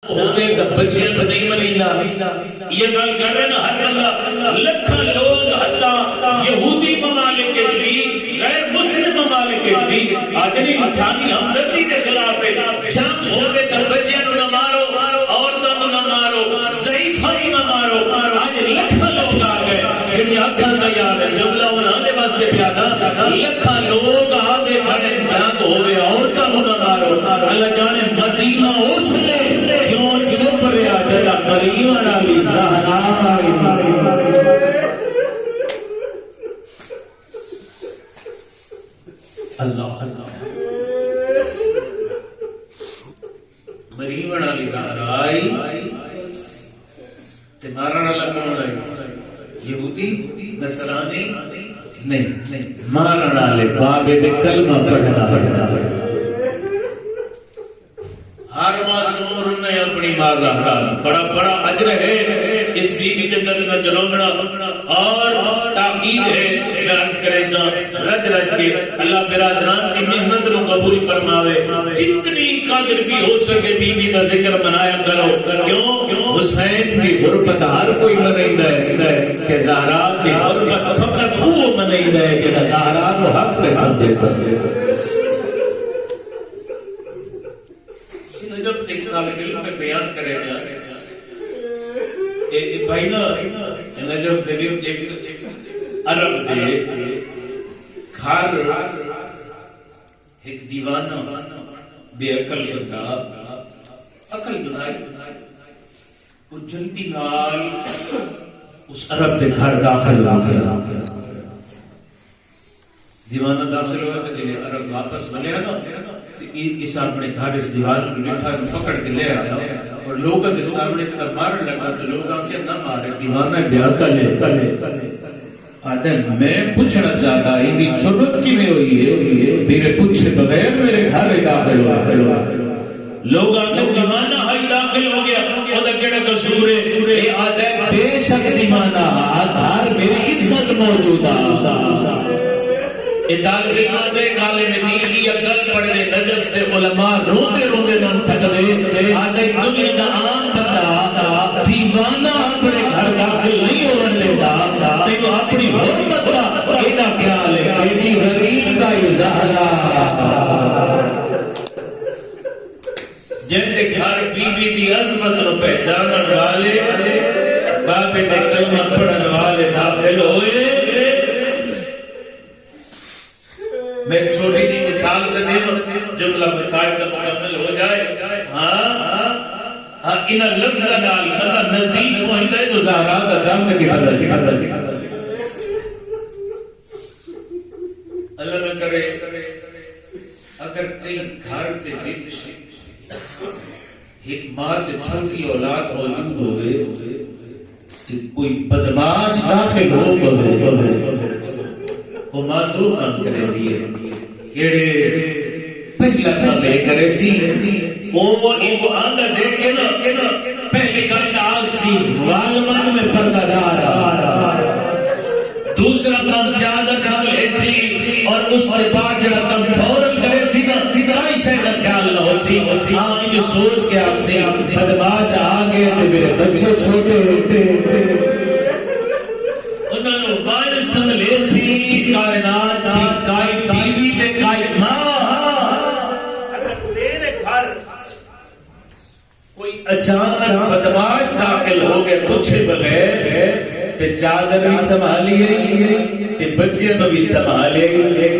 ہوگے تو بچے تو نہیں ملینا یہ گل کر رہے نا ہر بندہ لکھاں لوگ حتی یہودی ممالک کے بھی غیر مسلم ممالک کے بھی آدمی انسانی ہمدردی کے خلاف ہے جنگ ہوگے تو بچے نہ مارو عورتوں نہ مارو ضعیفاں نہ مارو آج لکھاں لوگ آ گئے جن آنکھاں تیار ہے جملہ انہوں نے واسطے پیادا لکھاں لوگ آگے کھڑے جنگ ہوگے عورتوں نہ مارو اللہ جانے مدینہ اس نے کیوں چپ رہا جدا کریم علی زہرا اللہ مریم علی زہرا آئی تے مارن والا کون آئی یہودی نصرانی نہیں مارن والے بابے دے کلمہ پڑھنا ہر معصوم نے اپنی ماں کا حق بڑا اجر ہے اس بیوی کے دل کا جلونا اور تاکید ہے میں عرض کرے رج کے اللہ برادران کی محنت کو قبول فرماوے جتنی قدر بھی ہو سکے بیوی کا ذکر منایا کرو کیوں حسین کی غربت ہر کوئی منائیدا ہے کہ زہرا کی غربت فقط وہ منائیدا ہے کہ زہرا کو حق پہ سمجھتا ہے نجف ایک طالب علم میں بیان کرے گا ایک بھائی نا نجف دلیل ایک عرب دے گھر ایک دیوانہ بے عقل بندہ عقل بنائے وہ جلدی نال اس عرب دے گھر داخل ہو گیا دیوانہ داخل ہوا کہ جلے عرب واپس بنے نا اس اپنے گھر اس دیوار کو لٹھا پکڑ کے لے آیا اور لوگوں کے سامنے طرف مارن لگا تو لوگ آن کے نہ مارے دیوانہ بیا کلے آتا ہے میں پوچھنا چاہتا ہے یہ ضرورت کی میں ہوئی ہے میرے پوچھے بغیر میرے گھر داخل ہوا لوگ آن کے دیوانہ ہائی داخل ہو گیا وہ دا کیڑا قصور ہے یہ آتا ہے بے شک دیوانہ گھر میری عزت موجودہ طالب علم دے کالے میں دی عقل پڑھنے نجف تے علماء روندے نہ تھکدے آدھے دنیا دا عام بندہ دیوانہ اپنے گھر داخل نہیں ہون دیتا تے وہ اپنی حرمت دا ایڈا خیال ہے ایڈی غریب آئی زہرا جن دے گھر بی بی دی عظمت نو پہچانن والے بابے دے کلمہ پڑھن والے داخل ہوئے میں ایک چھوٹی سی مثال سے دوں جملہ مثال کا مکمل ہو جائے انہاں لفظاں نال بندہ نزدیک پہنچتا ہے تو زہرا کا دم کی قدر اللہ نہ کرے اگر کئی گھر کے وچ ایک ماں کے چھوٹی اولاد موجود ہوئے کہ کوئی بدماش داخل ہو وہ ماں دو کام کرے دیئے کیڑے پہلا کام لے کرے سی وہ ایک آنگا دیکھ کے نا پہلے کام آگ سی والمان میں پردہ دارا دوسرا کام چادر کام لے سی اور اس کے بعد جڑا کام فوراں کرے سی نا کائی شہدہ خیال نہ ہو سی آنگی جو سوچ کے آگ سی بدماش آگے تو میرے بچے چھوٹے سن لے سی کائنات کی کائی بیوی تے کائی ماں اگر تیرے گھر کوئی اچانک بدماش داخل ہو گئے پوچھے بغیر تے چادر بھی سنبھالیے تے بچے بھی سنبھالے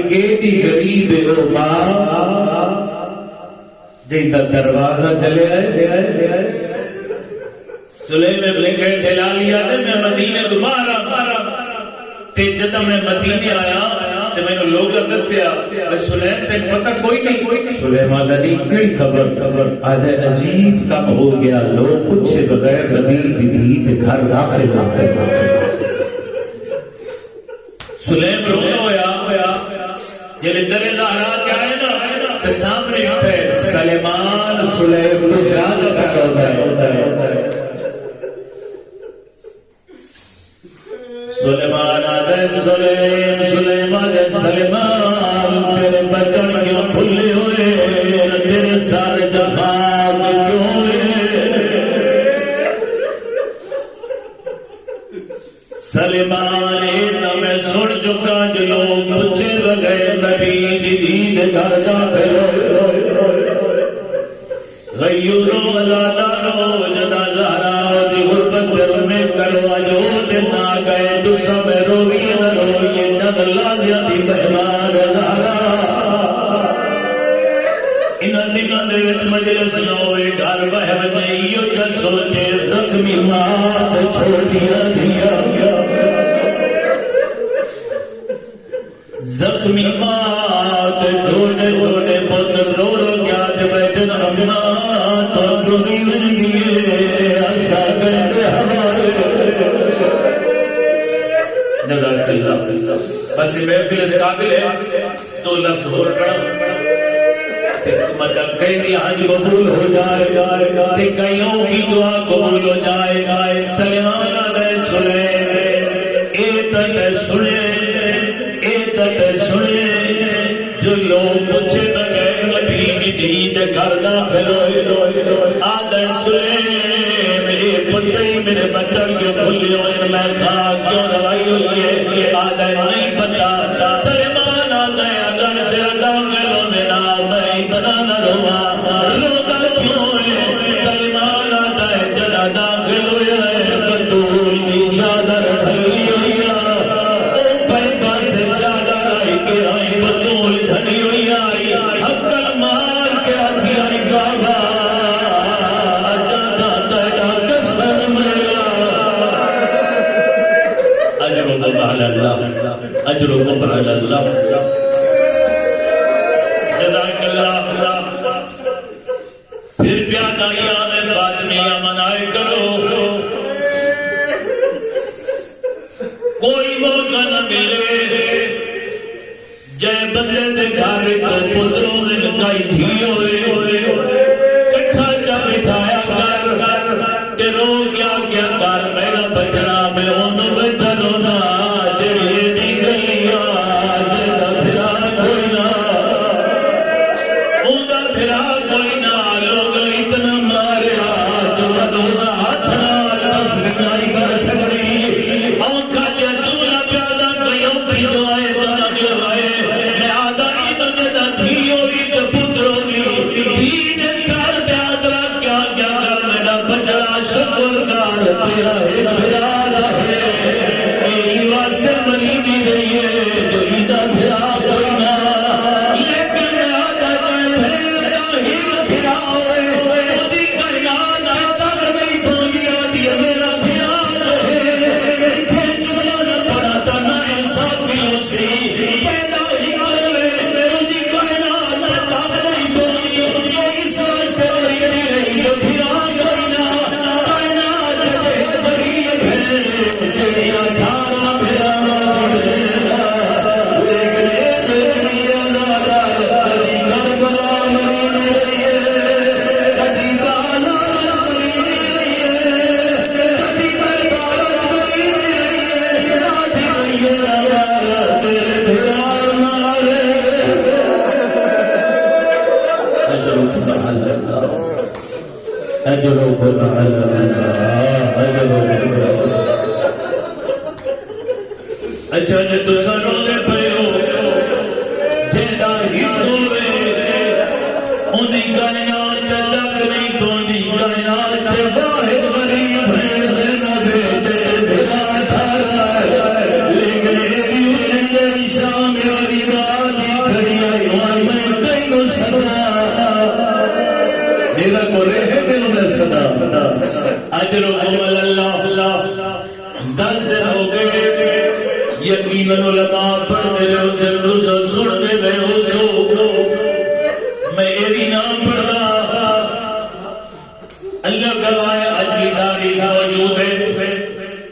کیڑی غریب ہے او ماں جن دا دروازہ چلے آئے سلیم ابن کیس سے لا لیا تے میں مدینے دوبارہ تے جدہ میں مدینے آیا تے میں نے لوگا دسیا سلیم تے پتہ کوئی نہیں سلیم آدھا نہیں کیڑی خبر آدھا عجیب کم ہو گیا لوگ پوچھے بغیر نبی دی تے گھر داخل ہوتے سلیم رونا ہویا جلے در لہرا کے آئے نا تے سامنے اٹھے سلیمان سلیم تو زیادہ پیدا ہوتا ہے سلیمان آدھے سلیم آدھے سلیمان تیرے بٹن کیوں کھلے ہوئے تیرے سارے دفاق کیوں ہوئے دے گھر داخل غیورو علادانو جدا زہرا دی غربت پر میں کرو اجو دن آگئے تو سب روی نہ روی جد اللہ دی مہمان زہرا انہاں دنوں دے وچ مجلس نہ ہوئے گھر بہو نہیں یو جل سوچے زخمی مات چھوٹیاں دیا زخمی مات چھوٹے چھوٹے پتر رو رو کیا تے بیٹھن اماں تو روی ویندیے اچھا کہتے ہمارے جزاک اللہ بس محفل اس قابل ہے دو لفظ اور پڑھو مطلب کہیں حج قبول ہو جائے تے کئیوں کی دعا قبول ہو جائے سلمان آدھے سنے ایتت سنے جو لوگ مجھے تکے نبی کی دید گھر داخل ہوئے آدھے سنے میرے پتری میرے بطر کے بھلی ہوئے میں خواہ کیوں روائی ہوئی ہے آدھے نہیں پتا سلمان آدھے اگر پھر داخل ہونے میں اتنا نہ روا روتا کیوں ہے سلمان آتا ہے جدا داخل ہویا ہے بدور کی چادر پھیلی ہوئی ہے او پیپا سے چادر آئی کہ آئی بدور دھنی ہوئی آئی حقل مار کے آتی آئی بابا جاتا تیڑا کسن ملا اجرکم علی اللہ اجرکم علی اللہ پھر پیادہ ایام فاطمیہ منائے کرو کوئی موقع نہ ملے جے بندے دے گھارے کو پتروں نے لکائی تھی ہوئے کٹھا چا بٹھایا کر تے رو کیا کیا کر میرا بچنا میں انہوں بیٹھا رونا جڑیے نہیں گئی جیدہ پھرا کوئی نہ اوندہ پھرا کوئی نہ لوگ اتنا ماریا جو مدوزہ ہاتھنا تصویرائی کر سکتی آنکھا جے جملہ پیادا کئیوں کی دعائے تنگ لگائے میں آدھا ایدن دا دھی ہوئی تو پتر ہوگی دین سال پیادرہ کیا کیا کر میرا بچڑا شکرگار تیرا ایک بھرا رہے یہی واسطے مریدی رہی ہے جو ایدہ بھرا کوئی نہ لیکن میں آدھا جائے بھیرتا ہی بھرا ہوئے خودی کائنات کے تک نہیں پونیا دیا میرا بھرا رہے اتھے جملہ نہ پڑا تھا نہ انصافیوں سے کہنا ہی کرے خودی کائنات کے تک نہیں پونیا یہ اس واسطے مریدی رہی جو بھرا کوئی نہ کائنات کے قریب ہے تیریا دھارا بھرا بھرا لیکن ایک دنیا دادا کبھی کربلا مریدی رہی ہے کبھی بالات مریدی رہی ہے کبھی بالات مریدی رہی ہے آدھی رہی ہے نوارا تیرے بھرا مارے اجرکم علی اللہ اجرکم علی اللہ اجرکم علی اللہ اچھا جے تو سنو دے پہو جیدہ ہندو میں انہی کائنات تک نہیں پوندی کائنات واحد غریب ہے زینب جے بھرا تھارا ہے لیکن ایدی اجلی شام والی بادی کھڑی آئی اور میں کئی کو صدا میرا کو رہے دل میں صدا اجرکم علی اللہ 10 دن ہو گئے یقیناً علماء پڑھتے رہے ہو جن رسل سنتے رہے ہو جو میں ایدی نام پڑھتا اللہ گوائے آج کی تاریخ موجود ہے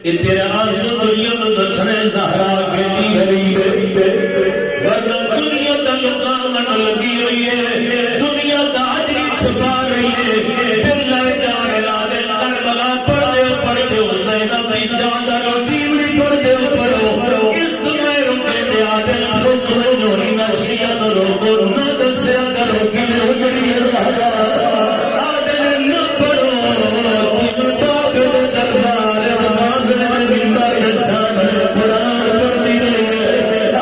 اتنے آنسو دنیا میں دسنے زہرا کے دی غریب ورنہ دنیا دا لقامن لگی ہوئی ہے دنیا دا عجلی چھپا رہی ہے پھر لائے جانے لادے کربلا پڑھتے ہو زینب کی چادر اور دیوری پڑھتے ہو پڑھو اس تمہیں رکھے دے آدھے رکھ جو ہی نشیت روکو نہ دسیا کرو کہ میں اجڑی رہا آدھے نہ پڑھو کہ باب دربار باب ممبر کے سامنے قرآن پڑھتی رہی ہے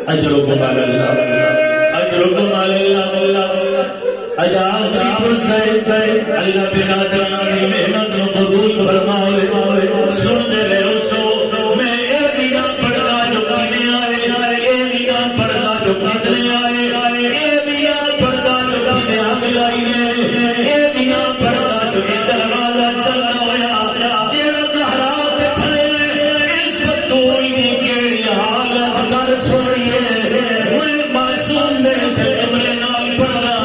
اجرکم علی اللہ اجرکم علی اللہ اج آخری پرس ہے اللہ برادران کی محنت نو قبول فرماوے سن دے رہے سو میں اے بھی نہ پڑھتا جو کنے آئے اے بھی نہ پڑھتا جو کتنے آئے اے بھی نہ پڑھتا جو کنے آگلائی نے اے بھی نہ پڑھتا جو دروازہ چلنا ہویا جیڑا زہرا پہ کھڑے اس پر تو ہی کیڑی حالت کر چھوڑیے میں معصوم نے سے کمرے نال پڑھنا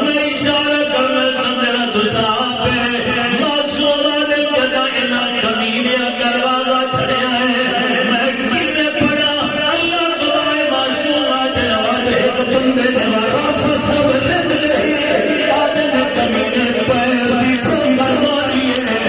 میں اشارہ کرنا سمجھنا تو صاحب ہے معصومہ نے کہا انہا کمینے دروازہ کھڑے آئے میں کینے پڑھا اللہ گواہ معصومہ جنواد ایک بندے دروازہ سب رد لے آدم کمینے پیر دی کھنگر ماری ہے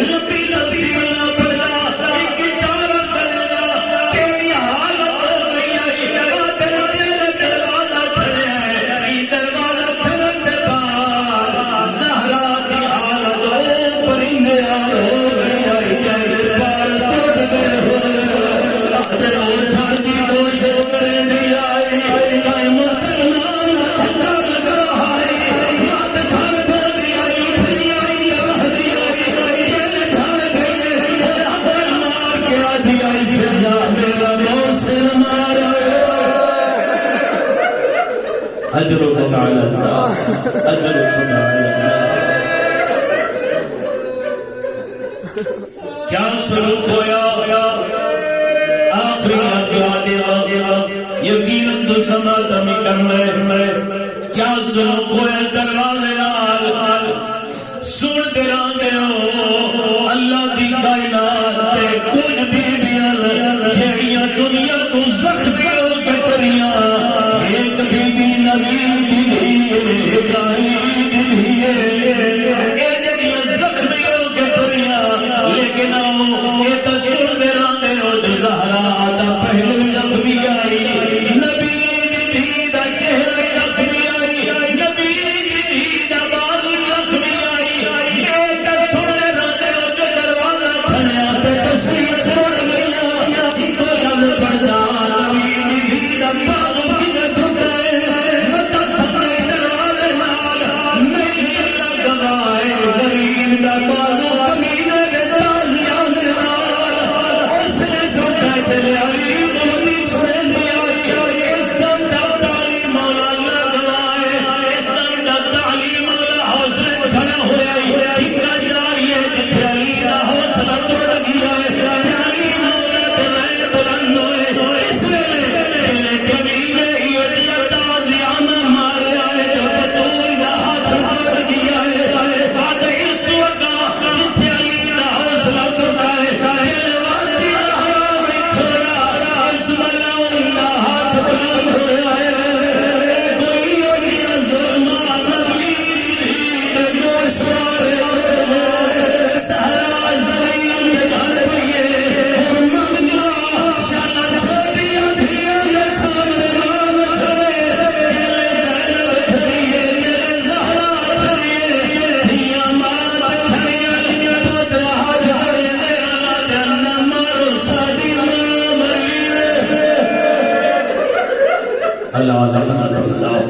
لبی نبی اللہ پڑھنا ایک اشارہ کرنا تیری حالت ہو گئی ہے آدم تیرے دروازہ کھڑے ہیں ای دروازہ کھڑن دے بعد زہرا کی حالت ہو پرندے آر ہو گئی ہے تیرے پار ٹوٹ گئے ہوئے آدر اٹھا دی کوشش کریں دی آئی کائیں مسلمان دھکا لگ رہا ہے یاد گھر پہ دی آئی کھلی آئی جبہ دی آئی جیلے گھر گئے اور اپنے مار کے آدھی آئی پھر جا میرا موسم مارا اجرکم علی اللہ اجرکم علی اللہ کیا سلوک ہویا آخری دعا دیا یقیناً تو سماعت میں کرنا کیا سلوک ہویا دروازے نال سن دے رانے ہو اللہ دی کائنات تے کچھ بیویاں جہڑیاں دنیا کو زخمی ہو کے کریاں ایک بی بی نبی دی لیے ابراہیم دی لیے اے جہڑیاں زخمی ہو کے کریاں لیکن اے تا سن دے رانے ہو جو زہرا دا پہلو زخمی آئی نبی دی دا چہرہ زخمی آئی نبی دی دا بازو زخمی آئی اے تا سن دے رانے ہو جو دروازہ کھڑیا تے تصویر چھوڑ گئیا ایک لفظ پڑھتا نبی دی دا بازو کی نہ ٹوٹے متا سامنے دروازے نال نہیں اللہ گواہ غریب دا بازو کمینے دے تازیاں دے نال اس نے ٹوٹا تے آئی نبی چھوڑے دی آئی اس دم دا تعلیم مولا اللہ گواہ اس دم دا تعلیم مولا حوصلے کھڑا ہویا اتنا جائیے جتھے علی دا حوصلہ ٹوٹ گیا ہے علی مولا تے میں بلند ہوئے اس ویلے تیرے کمینے یہ دیا تازیاں میں مارے آئے جو بطور دا ہاتھ ٹوٹ گیا ہے بات اس تو اکا جتھے علی دا حوصلہ ٹوٹا ہے تیرے واتی زہرا میں چھوڑا اس ملعون دا ہاتھ بلند ہویا ہے اے کوئی ہوگیا ظلمات نبی دی گوشوارے ٹوٹ گئے سہرا زمین دے گھر پئیے اور ممدہ شالا چھوٹیاں دھیاں دے سامنے مام چھڑے تیرے زینب چھڑیے تیرے زہرا چھڑیے دھیاں مات چھڑیے پتر ہاتھ چھڑے دے اللہ دے انہ مارو سادی ماں مریے اللہ اللہ اللہ